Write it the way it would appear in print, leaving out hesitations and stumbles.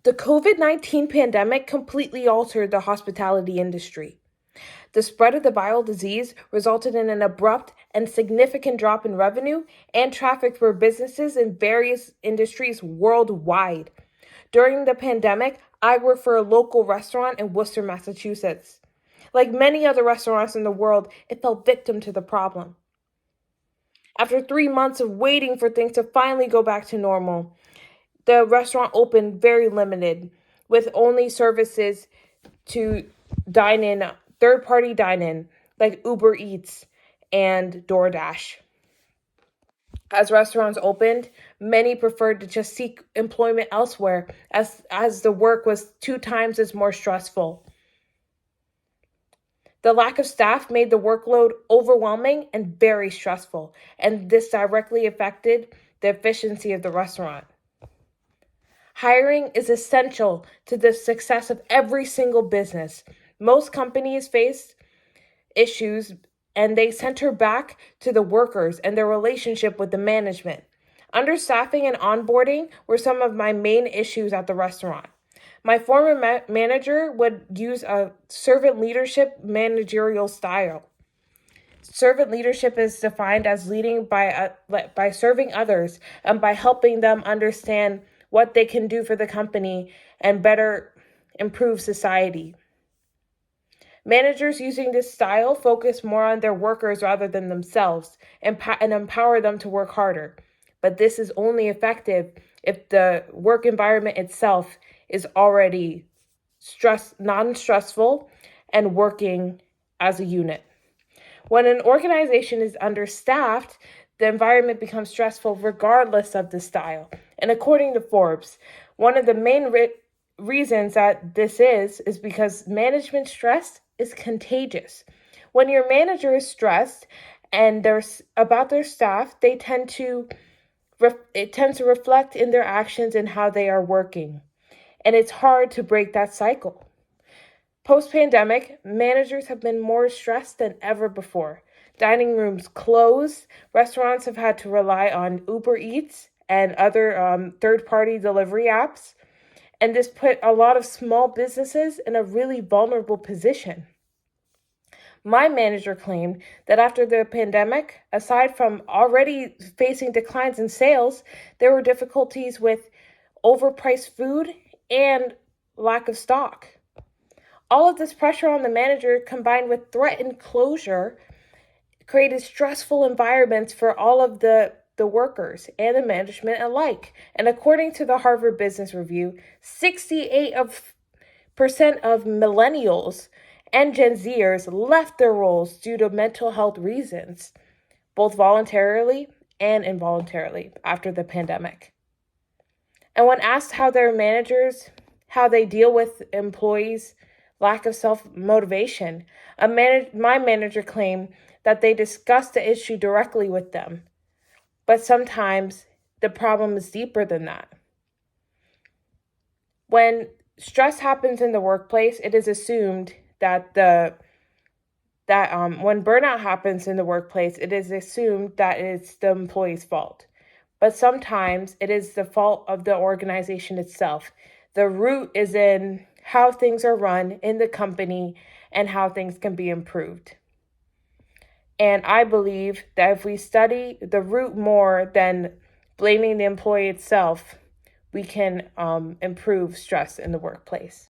The COVID-19 pandemic completely altered the hospitality industry. The spread of the viral disease resulted in an abrupt and significant drop in revenue and traffic for businesses in various industries worldwide. During the pandemic, I worked for a local restaurant in Worcester, Massachusetts. Like many other restaurants in the world, it fell victim to the problem. After 3 months of waiting for things to finally go back to normal, the restaurant opened very limited, with only services to dine in, third party dine in, like Uber Eats and DoorDash. As restaurants opened, many preferred to just seek employment elsewhere as the work was 2 times as more stressful. The lack of staff made the workload overwhelming and very stressful, and this directly affected the efficiency of the restaurant. Hiring is essential to the success of every single business. Most companies face issues and they center back to the workers and their relationship with the management. Understaffing and onboarding were some of my main issues at the restaurant. My former manager would use a servant leadership managerial style. Servant leadership is defined as leading by serving others and by helping them understand what they can do for the company and better improve society. Managers using this style focus more on their workers rather than themselves and empower them to work harder. But this is only effective if the work environment itself is already non-stressful and working as a unit. When an organization is understaffed, the environment becomes stressful regardless of the style. And according to Forbes, one of the main reasons that this is because management stress is contagious. When your manager is stressed and there's about their staff, it tends to reflect in their actions and how they are working. And it's hard to break that cycle. Post-pandemic, managers have been more stressed than ever before. Dining rooms closed, restaurants have had to rely on Uber Eats and other third-party delivery apps. And this put a lot of small businesses in a really vulnerable position. My manager claimed that after the pandemic, aside from already facing declines in sales, there were difficulties with overpriced food and lack of stock. All of this pressure on the manager, combined with threatened closure, created stressful environments for all of the workers and the management alike. And according to the Harvard Business Review, 68% of millennials and Gen Zers left their roles due to mental health reasons, both voluntarily and involuntarily after the pandemic. And when asked how they deal with employees' lack of self-motivation, my manager claimed that they discussed the issue directly with them. But sometimes the problem is deeper than that. When stress happens in the workplace, it is assumed that when burnout happens in the workplace, it is assumed that it's the employee's fault. But sometimes it is the fault of the organization itself. The root is in how things are run in the company and how things can be improved. And I believe that if we study the root more than blaming the employee itself, we can improve stress in the workplace.